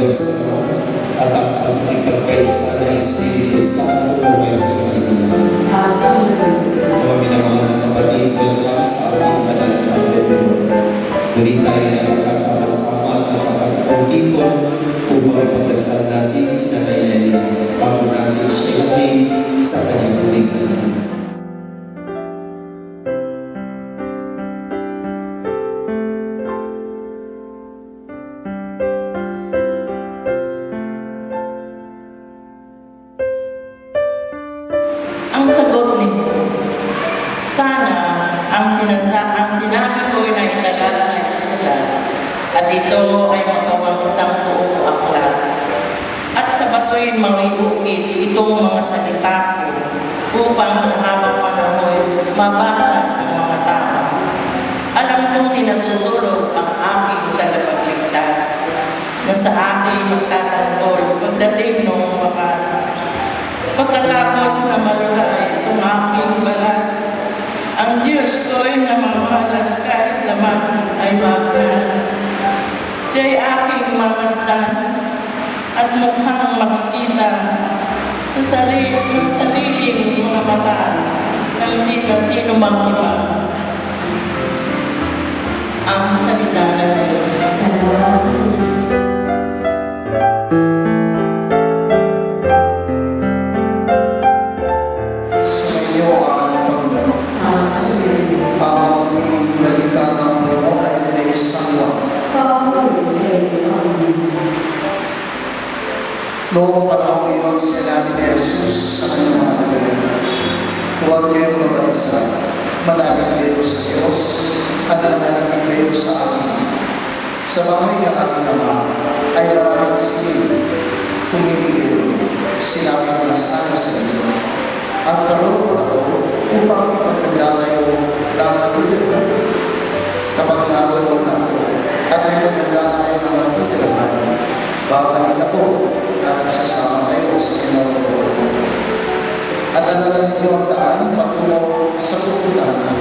Diyos at ang pagkikipagkaisa ng Espiritu Santo naway sumayin. Mga minamahal na kapatid, welcome sa ating banal na pagdiriwang. Muli tayo nakakasama-sama at nakakapag-tipon upang ipagdasal natin si Nanay Nelly bago natin siya ihatid sa kanyang huling kaluluwa. Ang sagot ni sana ang sinabi ko na italag na isulat at ito ay magawang isang buong aklat. At sa bato'y maiukit itong mga salita ko upang sa habang panahon mabasa ng mga tao. Alam kong tinatutulog ang aking tagapagligtas na sa akin magtatanggol pagdating ng wakas. Pagkatapos na maluhay itong aking balat, ang Diyos ko'y namamalas kahit lamang ay magnas. Siya'y aking mamasdan at mukhang makikita sa sariling mga mata ng hindi na sino mang iba. Ang salita ng Diyos. Salamat. Noong panahon iyon, sinabi ni Jesus sa kanyang mga tagalan, huwag kayong mag-alisa, manalangin kayo sa Diyos at manalangin kayo sa akin. Sa bahay ng aking Ama ay maraming silid, kung hindi kayo, sinabi ko na sana sa inyo. At parang ako upang ipagkanda kayo ng tutirahan. Kapag naroon ako at may pagkanda na kayo ng tutirahan, babalik ako at isasama kayo sa kinauulo. At alalan ninyo ang daan patungo sa pupuntahan.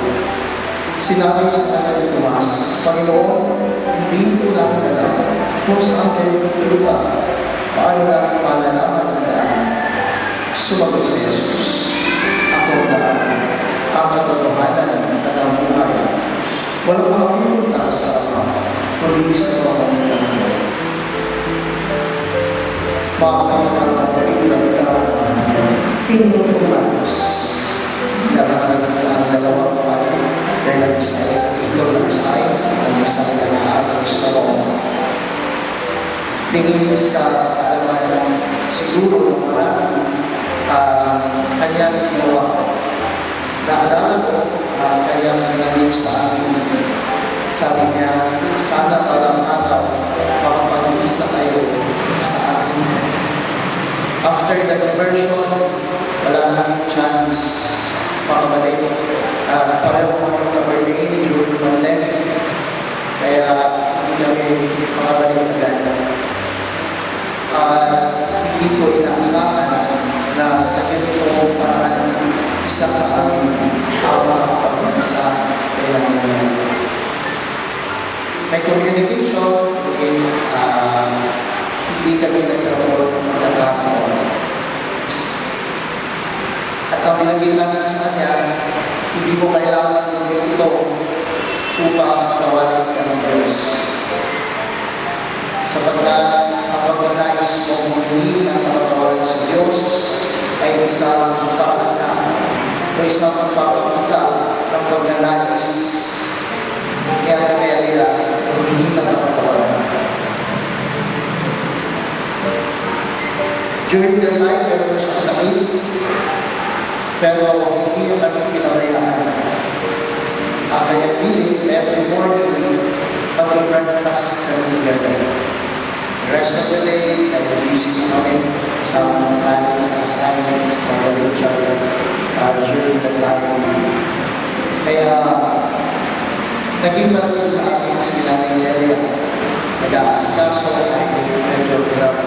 Sinabi sa kanya ni Tomas, Panginoon, hindi ko namin alam kung saan kayo lupa. Paano namin malalaman ang daan? Sumagot si Jesus, ako ang daan, ang katotohanan at ang buhay. Walang makapupunta sa Ama, kundi sa pamamagitan ko. Makakalitan ang pagkikita Pinutumas. Kailangan ang dalawang pamali dahil ang isa ay sa itlog ng isay at ang isa ay nag-aaral sa Roma. Tingin sa kaalaman siguro ng maraming kanyang ginawa. Naalala ko kanyang ginagin sa akin. Sabi niya, sana palang araw makapag-isa kayo sa akin. After the conversion, wala nang chance makabalik. Pareho kami na-birthday during pandemic. Kaya hindi kami makabalik agad. Hindi ko inaasahan na sa ganito paraan isa sa amin ang makakapag-isa kay Nanay. May communication in hindi kami nagkaroon ng pagkakataon. At ang binanggit namin sa kanya, hindi mo kailangan gawin ito upang patawarin ka ng Diyos. Sapagkat kapag nais mong hindi na patawarin sa Diyos, ay isang pagkakataon o isang pagpapakita ng pagnanais ni Amelia kung hindi na patawarin. During their life, meron na siyang sakit, pero hindi ang kanyang pinabayaan. Kaya pilit, every morning, mag-breakfast kami together. The rest of the day, ay busy na kami kasama ng planning and assignments, covering each other during the time. Kaya, naging malaking sa akin si Nanay Nelia. Nag-aasikaso ay medyo hirap.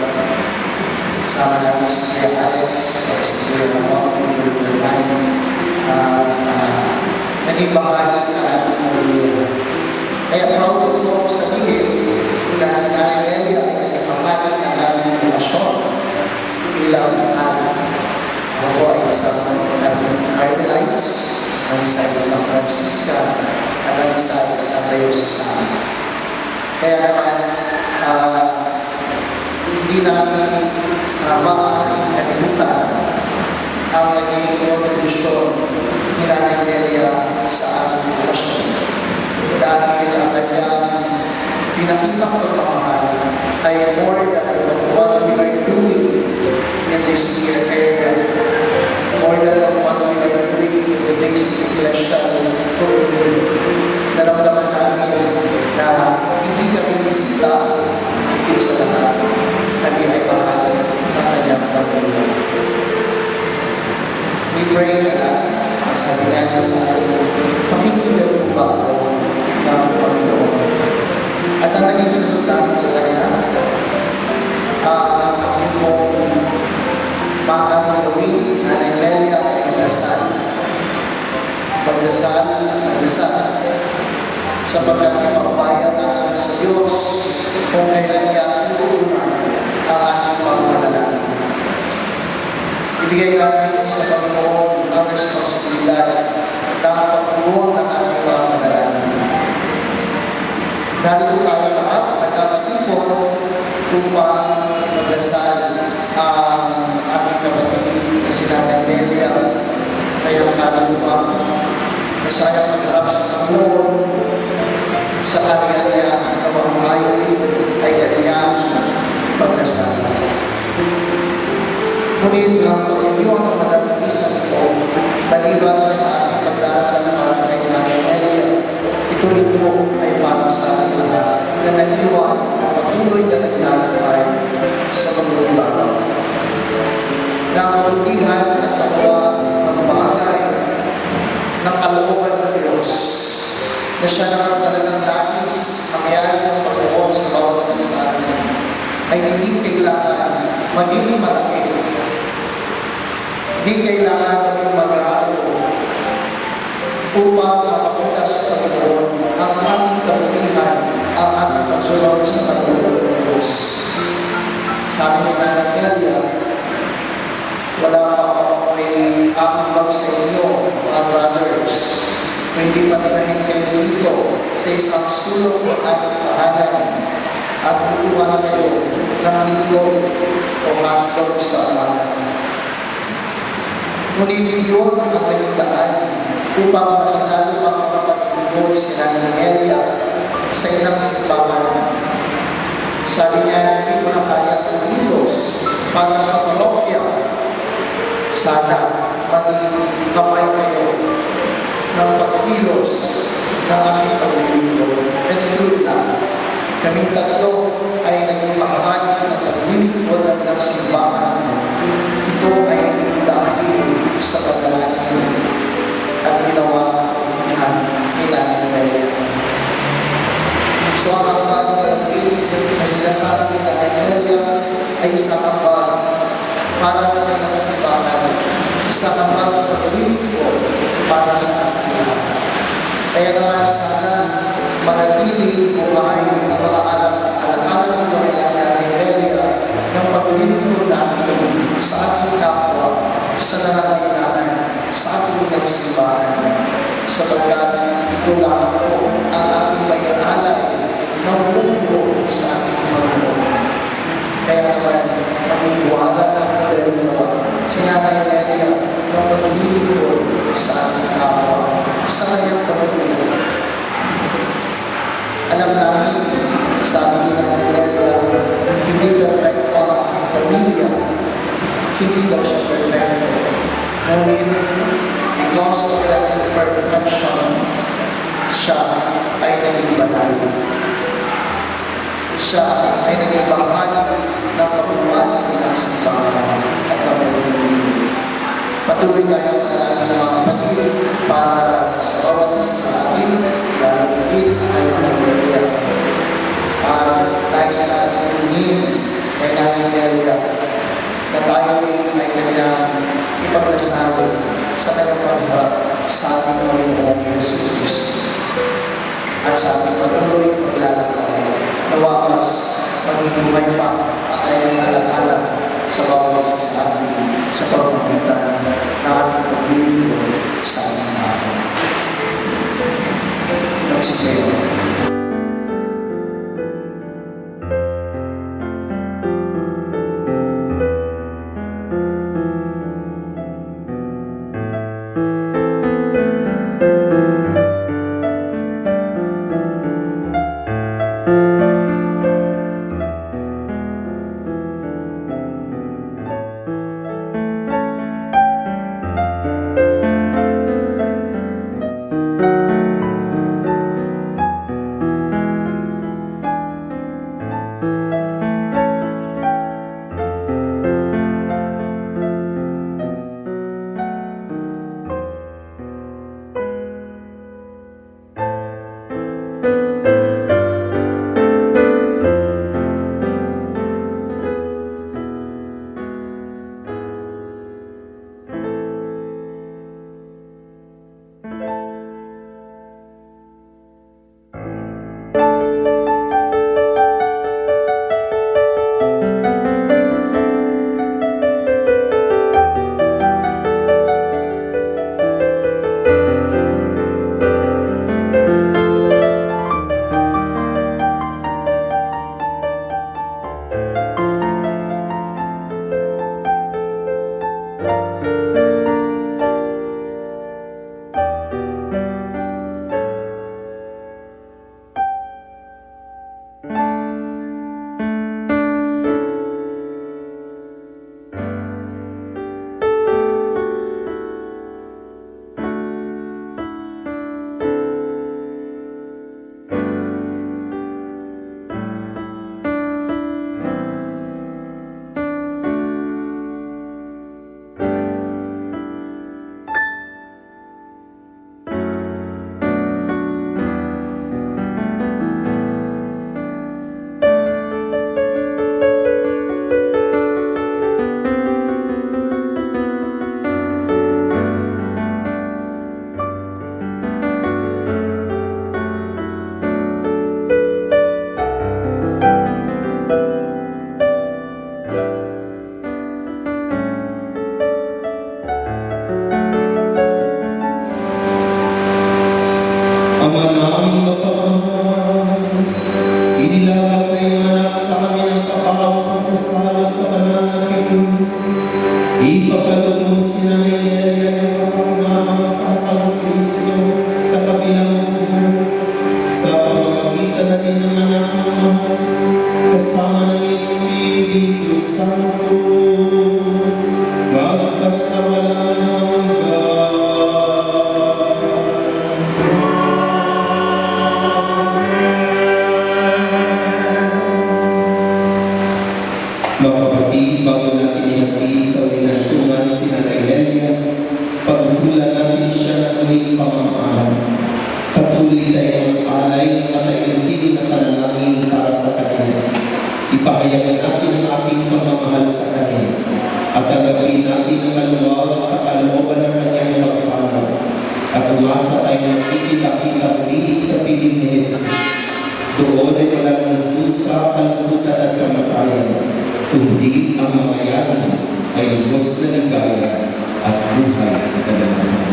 Sama namin si Kuya Alex, si Kuya Ramon, during the time. Naging bahagi na namin ng pamilya. Kaya proud ko sabihin na si Nanay Nelia ay naging bahagi ng hindi namin maaaring nalimutan ang naging kontribusyon ni Nanay Nelia sa aming relasyon. Dahil ang kanyang pinakitang pagmamahal ay more than of what we are doing in this year area, more than of what we are doing in the basic ecclesial community. Naramdaman namin na hindi kami bisita, higit sa lahat, kami ay bahagi ng kanyang pamilya. We pray na lang, sabi niya sa akin, pakikita po ba ako ng Panginoon? At ang naging sagot namin sa kanya, ang pong maaaring gawin, Nanay Nelia ay magdasal. Magdasal. Sapagkat ipagbayan natin sa Diyos kung kailan niya inuunan ang ating mga panalangin. Ibigay natin sa Panginoon ang responsibilidad ng pagtuon ng ating mga panalangin. Narito tayo lahat, nagkakatipon upang ipagdasal ang ating kapatid na si Nanay Nelia, kayang kaluluwang na sayang magharap sa Panginoon sa kanya niya na mga tayo ay kanyang ipagdasal. Ngunit ang pagninyon ng manatilisang ito, maliban sa ating pagdarasal para kay Nanay Nelia, ito rin po ay para sa ating lahat na nag-iwan patuloy na naglalakbay sa pagbabago. Na ang kabutihan at pagawa ng bagay ng kalooban ng Diyos na siya naman talagang nais mangyari ng Panginoon sa bawat isa sa atin ay hindi kailangan maging malaki. Hindi kailangan maging mag-aaro upang mapapunta sa Panginoon ang ating kabutihan, ang ating pagsunod sa kalooban ng Diyos. Sabi ni Nanay Nelia, wala pa ako may aambag sa inyo, mga brothers, hindi pa tinahin kayo dito sa isang sulong ng aming tahanan at tutuhan kayo ng itlog o hotdog sa amanan. Ngunit iyon ang naging daan upang mas lalo makapagpatungkol si Nanay Nelia sa ilang simbahan. Sabi niya, hindi ko na kaya kumilos para sa parokya. Sana maging kamay kayo ng pagkilos ng aking paglilingkod. And true na, kaming tatlo ay naging bahagi ng paglilingkod ng ilang simbahan. Ito ay dahil sa paglalangin at ginawa kabutihan ni Nanay Nelia. So ang ambag na sinasabi ni Nanay Nelia ay isang ambag para sa ilang simbahan, isang ambag ng paglilingkod para sa ating lahat. Kaya naman sana manatili buhay ang mga alaala ng mga Nanay Nelia ng paglilingkod natin sa ating kapwa, sa nangangailangan, sa ating ilang simbahan. Sapagkat ito lamang po ang ating mayaalay ng buong sa ating Panginoon. Kaya naman, maginiwala ng problema si Nanay Nelia ng paglilingkod sa ating kapwa, sa kanyang pamilya. Alam namin, sabi ni Nanay Nelia, hindi perfecto ang aking pamilya, hindi daw siya perfecto. Ngunit, because of that imperfection, siya ay naging banal. Siya ay naging bahagi ng kabuuan ng ilang simbahan at pamilya. Patuloy tayo na ng mga kapatid para sa bawat isa sa atin, lalo higit ay pamilya. At nais natin hingin kay Nanay Nelia na tayo ay kanyang ipagdasal sa kanyang pagharap sa ating Panginoong Yesus Cristo. At sa ating patuloy maglalakbay, nawakas magbubuhay pa ang kanyang alam-alam sa bawat isa sa atin sa pamamagitan ng ating paglilingkod sa ating araw. Nagsigayon. magpasala sa pananakit ko. Ipagkalog mo si Nanay Nelia yung kapangamang sa pag-Kristo sa kabilang buhay. Sa pamamagitan na rin ng anak ng mahal, kasama ng Espiritu Santo, magpasawalang hanggan. Mga kapatid, bago natin ihapin sa winantungan si Nanay Nelia, pagkukulan natin siya ng muling pamamahala. Patuloy tayong alay at ayuntin na panalangin para sa kanya. Ipahayag natin ang ating pamamahal sa kanya at tanggapin natin ang maluwag sa kalooban ng kanyang pagpanaw at umasa tayong nakikita-kita muli sa piling ni Jesus. Doon ay walang lungkusa, kalungkutan at kamatayan, kundi ang mamayanan ay lubos na ligaya at buhay na kadalaman.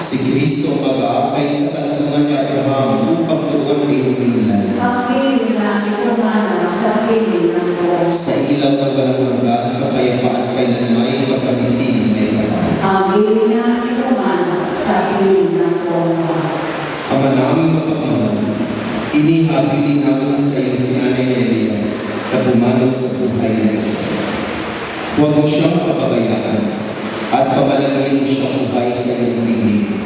Si Kristo mag-aakay sa kantungan ni Abraham upang tuon ay humilay. Sa ilaw na walang hanggan, kapayapaan kailanmay pagkamiting may kapal. Ama namin mapagmahal, inihabilin namin sa iyo si Nanay Nelia na pumanaw sa buhay niya. Huwag mo siyang papabayaan at pamalagayin mo siyang buhay sa iyong piling.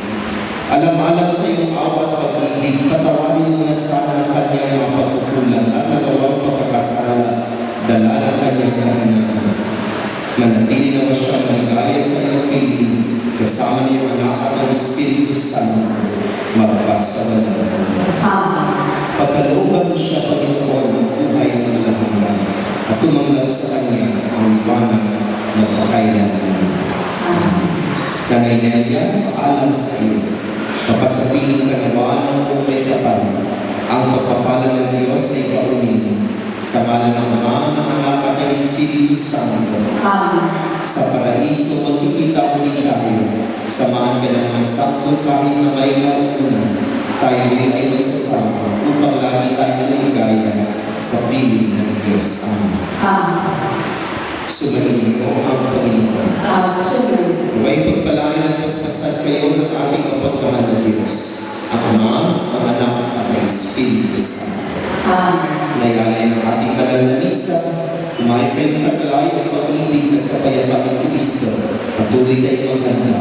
Alam-alam sa iyong awa at pag-ibig, patawarin mo na sana ang kanyang mga pagkukulang at nagawang pagkakasala, dala ng kanyang kahinaan. Manatili naman siyang ligaya sa iyong piling, kasama niyo ang anak at ang Espiritu Santo, magpasawalang. Pagkalooban mo siya, Panginoon, ng buhay ng walang hanggan, at tumanglaw sa kanya ang liwanag magpakailanman. Nanay Nelia, paalam sa iyo, papasapiling ka nawa ng kung may kapal, ang pagpapala ng Diyos ay kaunin sa ngalan ng Ama, ng Anak at ng Espiritu Santo. Sa paraiso, magkikita ulit tayo, samahan ka ng mga santo kahit na may nauunan, tayo rin ay magsasama upang lagi tayo ligaya sa piling ng Diyos. Amen. Sumayin mo ang Panginoon. Huwag pagpalain at paspasan kayo ng ating kapagmahal na Diyos, ang Ama, ang Anak at ang Espiritu Santo. Nailalay ng ating banal na misa, kumain kayong taglay ang pag-ibig at kapayapaan ng Kristo, patuloy kayong maghanda